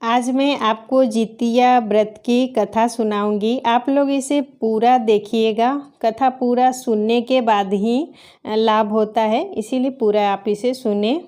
आज मैं आपको जितिया व्रत की कथा सुनाऊंगी। आप लोग इसे पूरा देखिएगा। कथा पूरा सुनने के बाद ही लाभ होता है, इसीलिए पूरा आप इसे सुने।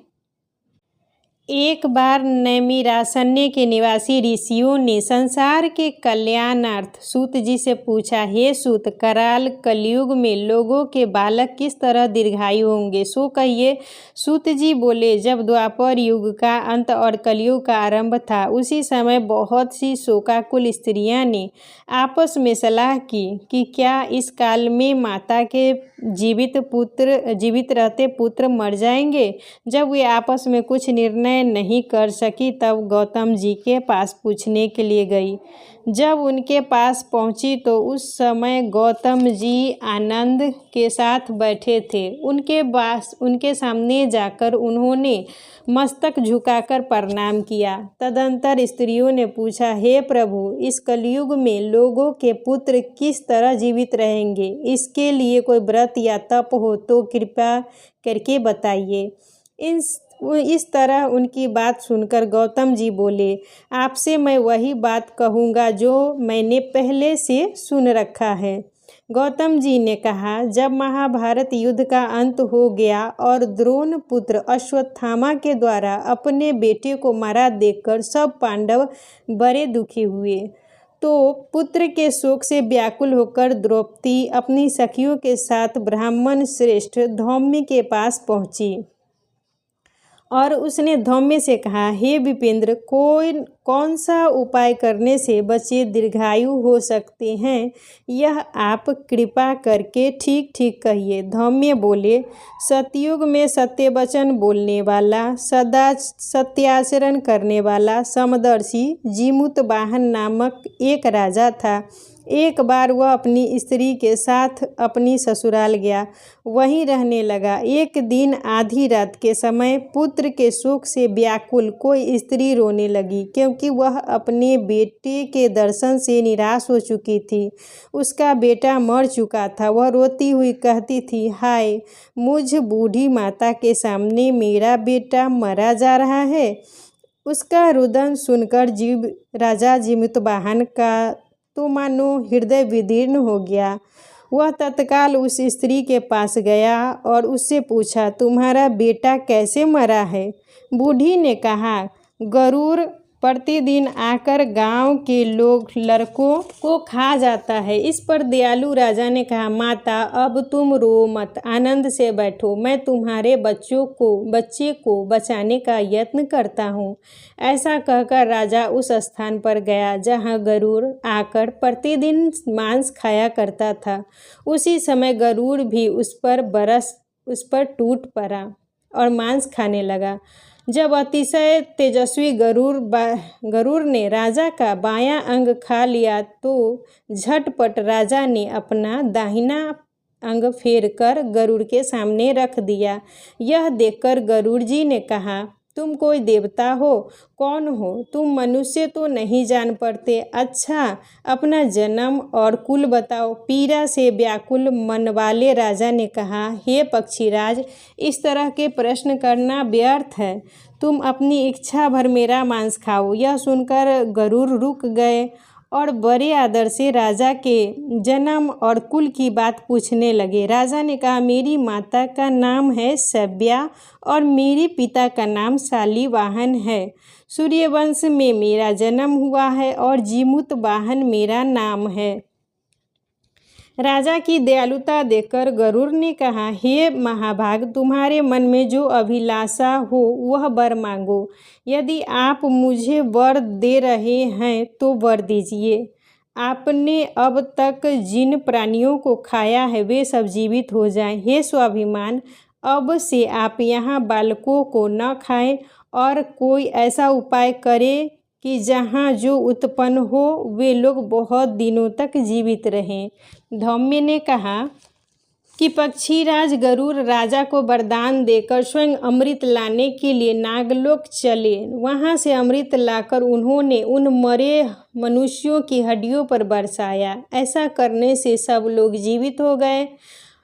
एक बार नैमिरारण्य के निवासी ऋषियों ने संसार के कल्याणार्थ सूत जी से पूछा, हे सूत, कराल कलयुग में लोगों के बालक किस तरह दीर्घायु होंगे, सो कहिए। सूत जी बोले, जब द्वापर युग का अंत और कलयुग का आरंभ था, उसी समय बहुत सी शोकाकुल स्त्रियां ने आपस में सलाह की कि क्या इस काल में माता के जीवित रहते पुत्र मर जाएंगे। जब वे आपस में कुछ निर्णय नहीं कर सकी, तब गौतम जी के पास पूछने के लिए गई। जब उनके पास पहुंची तो उस समय गौतम जी आनंद के साथ बैठे थे। उनके सामने जाकर उन्होंने मस्तक झुकाकर प्रणाम किया। तदंतर स्त्रियों ने पूछा, हे प्रभु, इस कलयुग में लोगों के पुत्र किस तरह जीवित रहेंगे? इसके लिए कोई व्रत या तप हो तो कृपा करके बताइए। इस तरह उनकी बात सुनकर गौतम जी बोले, आपसे मैं वही बात कहूँगा जो मैंने पहले से सुन रखा है। गौतम जी ने कहा, जब महाभारत युद्ध का अंत हो गया और द्रोण पुत्र अश्वत्थामा के द्वारा अपने बेटे को मारा देखकर सब पांडव बड़े दुखी हुए, तो पुत्र के शोक से व्याकुल होकर द्रौपदी अपनी सखियों के साथ ब्राह्मण श्रेष्ठ धौम्य के पास पहुंची और उसने धौम्य से कहा, हे विपेंद्र, कौन सा उपाय करने से बच्चे दीर्घायु हो सकते हैं, यह आप कृपा करके ठीक ठीक कहिए। धौम्य बोले, सतयुग में सत्य वचन बोलने वाला, सदा सत्याचरण करने वाला समदर्शी जीमूत वाहन नामक एक राजा था। एक बार वह अपनी स्त्री के साथ अपनी ससुराल गया, वहीं रहने लगा। एक दिन आधी रात के समय पुत्र के शोक से व्याकुल कोई स्त्री रोने लगी, क्योंकि वह अपने बेटे के दर्शन से निराश हो चुकी थी। उसका बेटा मर चुका था। वह रोती हुई कहती थी, हाय, मुझ बूढ़ी माता के सामने मेरा बेटा मरा जा रहा है। उसका रुदन सुनकर राजा जीमूतवाहन का तो मानो हृदय विदीर्ण हो गया। वह तत्काल उस स्त्री के पास गया और उससे पूछा, तुम्हारा बेटा कैसे मरा है? बूढ़ी ने कहा, गरुड़ प्रतिदिन आकर गांव के लड़कों को खा जाता है। इस पर दयालु राजा ने कहा, माता, अब तुम रो मत, आनंद से बैठो, मैं तुम्हारे बच्चे को बचाने का यत्न करता हूँ। ऐसा कहकर राजा उस स्थान पर गया जहाँ गरुड़ आकर प्रतिदिन मांस खाया करता था। उसी समय गरुड़ भी उस पर टूट पड़ा और मांस खाने लगा। जब अतिशय तेजस्वी गरुड़ ने राजा का बायां अंग खा लिया, तो झटपट राजा ने अपना दाहिना अंग फेर कर गरुड़ के सामने रख दिया। यह देखकर गरुड़ जी ने कहा, तुम कोई देवता हो? कौन हो तुम? मनुष्य तो नहीं जान पड़ते। अच्छा, अपना जन्म और कुल बताओ। पीड़ा से व्याकुल मन वाले राजा ने कहा, हे पक्षीराज, इस तरह के प्रश्न करना व्यर्थ है। तुम अपनी इच्छा भर मेरा मांस खाओ। यह सुनकर गरुड़ रुक गए और बड़े आदर से राजा के जन्म और कुल की बात पूछने लगे। राजा ने कहा, मेरी माता का नाम है सव्या और मेरे पिता का नाम शालिवाहन है। सूर्यवंश में मेरा जन्म हुआ है और जीमूतवाहन मेरा नाम है। राजा की दयालुता देखकर गरुड़ ने कहा, हे महाभाग, तुम्हारे मन में जो अभिलाषा हो वह वर मांगो। यदि आप मुझे वर दे रहे हैं तो वर दीजिए। आपने अब तक जिन प्राणियों को खाया है वे सब जीवित हो जाएं। हे स्वाभिमान, अब से आप यहाँ बालकों को न खाएं और कोई ऐसा उपाय करें कि जहाँ जो उत्पन्न हो वे लोग बहुत दिनों तक जीवित रहें। धौम्य ने कहा कि पक्षीराज गरुड़ राजा को वरदान देकर स्वयं अमृत लाने के लिए नागलोक चले। वहाँ से अमृत लाकर उन्होंने उन मरे मनुष्यों की हड्डियों पर बरसाया। ऐसा करने से सब लोग जीवित हो गए।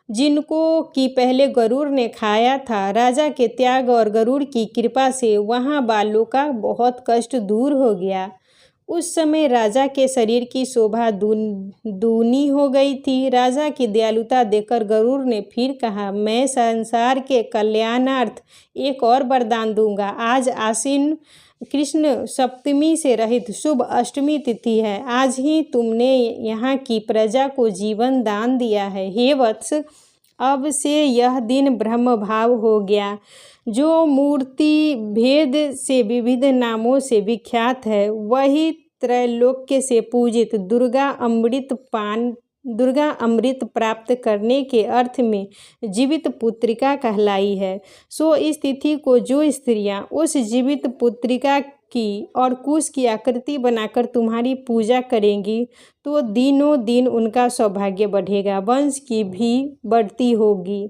जिनको कि पहले गरुड़ ने खाया था। राजा के त्याग और गरुड़ की कृपा से वहाँ बालों का बहुत कष्ट दूर हो गया। उस समय राजा के शरीर की शोभा दूनी हो गई थी। राजा की दयालुता देखकर गरुड़ ने फिर कहा, मैं संसार के कल्याणार्थ एक और वरदान दूंगा। आज आश्विन कृष्ण सप्तमी से रहित शुभ अष्टमी तिथि है। आज ही तुमने यहाँ की प्रजा को जीवन दान दिया है। हे वत्स, अब से यह दिन ब्रह्म भाव हो गया, जो मूर्ति भेद से विविध नामों से विख्यात है। वही त्रैलोक्य से पूजित दुर्गा अमृत प्राप्त करने के अर्थ में जीवित पुत्रिका कहलाई है। सो इस तिथि को जो स्त्रियां उस जीवित पुत्रिका की और कुश की आकृति बनाकर तुम्हारी पूजा करेंगी तो दिनों दिन उनका सौभाग्य बढ़ेगा, वंश की भी बढ़ती होगी।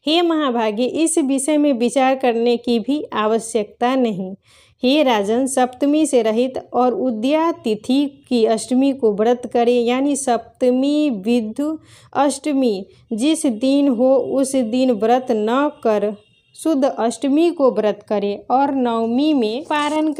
हे महाभागे, इस विषय में विचार करने की भी आवश्यकता नहीं। हे राजन, सप्तमी से रहित और उदया तिथि की अष्टमी को व्रत करें, यानी सप्तमी विधु अष्टमी जिस दिन हो उस दिन व्रत न कर शुद्ध अष्टमी को व्रत करें और नवमी में पारण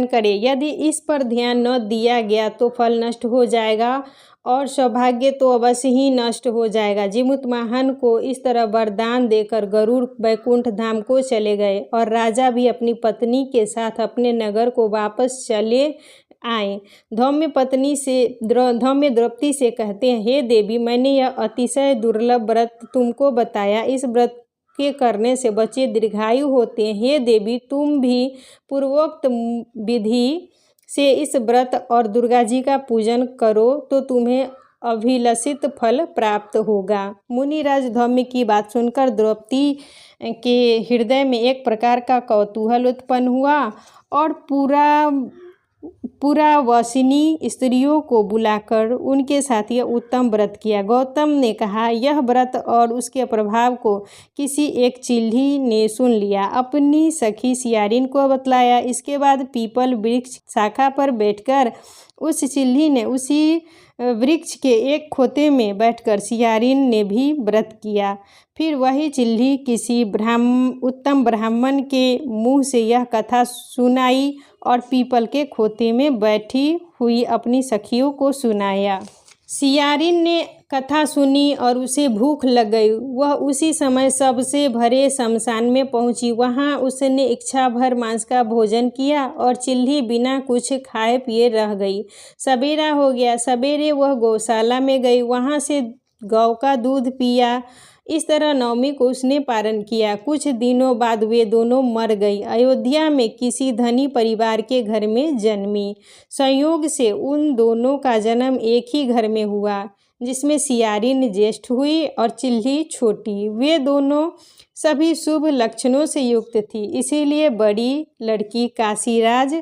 करें। यदि इस पर ध्यान न दिया गया तो फल नष्ट हो जाएगा और सौभाग्य तो अवश्य ही नष्ट हो जाएगा। जिमुतवाहन को इस तरह वरदान देकर गरुड़ वैकुंठ धाम को चले गए और राजा भी अपनी पत्नी के साथ अपने नगर को वापस चले आए। धौम्य द्रौपदी से कहते हैं, हे देवी, मैंने यह अतिशय दुर्लभ व्रत तुमको बताया। इस व्रत के करने से बच्चे दीर्घायु होते हैं। हे देवी, तुम भी पूर्वोक्त विधि से इस व्रत और दुर्गा जी का पूजन करो तो तुम्हें अभिलषित फल प्राप्त होगा। मुनिराज धौम्य की बात सुनकर द्रौपदी के हृदय में एक प्रकार का कौतूहल उत्पन्न हुआ और पुरावसिनी स्त्रियों को बुलाकर उनके साथ यह उत्तम व्रत किया। गौतम ने कहा, यह व्रत और उसके प्रभाव को किसी एक चिल्ली ने सुन लिया, अपनी सखी सियारिन को बतलाया। इसके बाद पीपल वृक्ष शाखा पर बैठकर उस चिल्ली ने उसी वृक्ष के एक खोते में बैठकर सियारिन ने भी व्रत किया। फिर वही चिल्ली किसी उत्तम ब्राह्मण के मुँह से यह कथा सुनाई और पीपल के खोते में बैठी हुई अपनी सखियों को सुनाया। सियारिन ने कथा सुनी और उसे भूख लग गई। वह उसी समय सबसे भरे शमशान में पहुंची। वहां उसने इच्छा भर मांस का भोजन किया और चिल्ली बिना कुछ खाए पिए रह गई। सवेरा हो गया। सवेरे वह गौशाला में गई, वहां से गौ का दूध पिया। इस तरह नवमी को उसने पारण किया। कुछ दिनों बाद वे दोनों मर गई। अयोध्या में किसी धनी परिवार के घर में जन्मी। संयोग से उन दोनों का जन्म एक ही घर में हुआ, जिसमें सियारिन ज्येष्ठ हुई और चिल्ली छोटी। वे दोनों सभी शुभ लक्षणों से युक्त थी, इसीलिए बड़ी लड़की काशीराज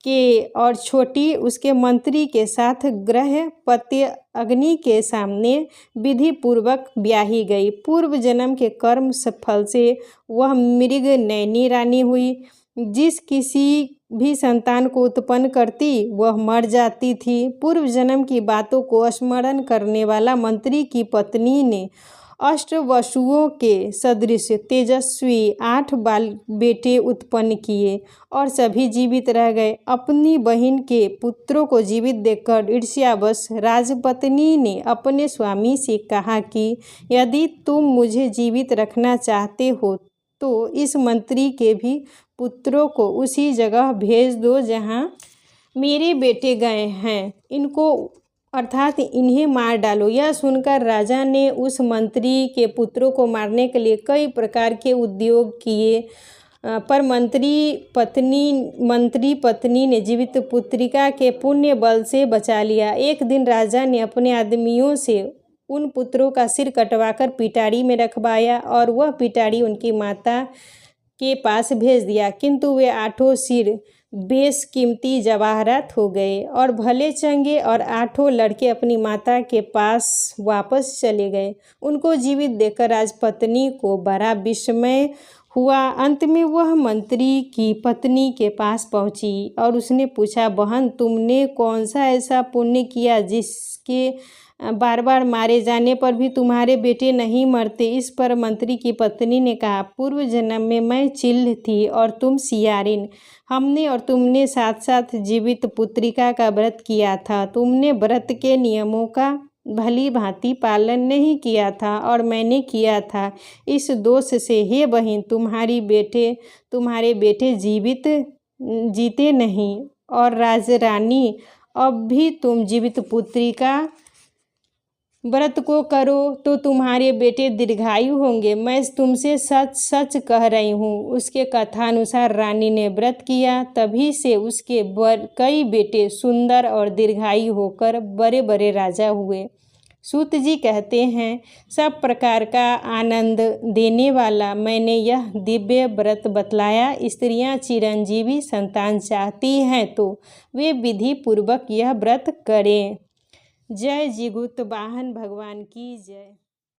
के और छोटी उसके मंत्री के साथ ग्रह पत्य अग्नि के सामने विधि पूर्वक ब्याही गई। पूर्व जन्म के कर्म फल से वह मृग नैनी रानी हुई। जिस किसी भी संतान को उत्पन्न करती वह मर जाती थी। पूर्व जन्म की बातों को स्मरण करने वाला मंत्री की पत्नी ने अष्टवसुओं के सदृश तेजस्वी 8 बेटे उत्पन्न किए और सभी जीवित रह गए। अपनी बहन के पुत्रों को जीवित देखकर ईर्ष्यावश राजपत्नी ने अपने स्वामी से कहा कि यदि तुम मुझे जीवित रखना चाहते हो तो इस मंत्री के भी पुत्रों को उसी जगह भेज दो जहाँ मेरे बेटे गए हैं। इनको अर्थात इन्हें मार डालो। यह सुनकर राजा ने उस मंत्री के पुत्रों को मारने के लिए कई प्रकार के उद्योग किए, पर मंत्री पत्नी ने जीवित पुत्रिका के पुण्य बल से बचा लिया। एक दिन राजा ने अपने आदमियों से उन पुत्रों का सिर कटवाकर पिटारी में रखवाया और वह पिटारी उनकी माता के पास भेज दिया, किंतु वे 8 सिर बेशकीमती जवाहरात हो गए और भले चंगे और 8 लड़के अपनी माता के पास वापस चले गए। उनको जीवित देखकर राजपत्नी को बड़ा विस्मय हुआ। अंत में वह मंत्री की पत्नी के पास पहुंची और उसने पूछा, बहन, तुमने कौन सा ऐसा पुण्य किया जिसके बार बार मारे जाने पर भी तुम्हारे बेटे नहीं मरते। इस पर मंत्री की पत्नी ने कहा, पूर्व जन्म में मैं चिल्ल थी और तुम सियारिन। हमने और तुमने साथ साथ जीवित पुत्रिका का व्रत किया था। तुमने व्रत के नियमों का भली भांति पालन नहीं किया था और मैंने किया था। इस दोष से हे बहन तुम्हारे बेटे जीते नहीं। और राजरानी, अब भी तुम जीवित पुत्री का व्रत को करो तो तुम्हारे बेटे दीर्घायु होंगे। मैं तुमसे सच सच कह रही हूँ। उसके कथानुसार रानी ने व्रत किया, तभी से उसके कई बेटे सुंदर और दीर्घायु होकर बड़े बड़े राजा हुए। सूत जी कहते हैं, सब प्रकार का आनंद देने वाला मैंने यह दिव्य व्रत बतलाया। स्त्रियां चिरंजीवी संतान चाहती हैं तो वे विधि पूर्वक यह व्रत करें। जय जिगुत वाहन भगवान की जय।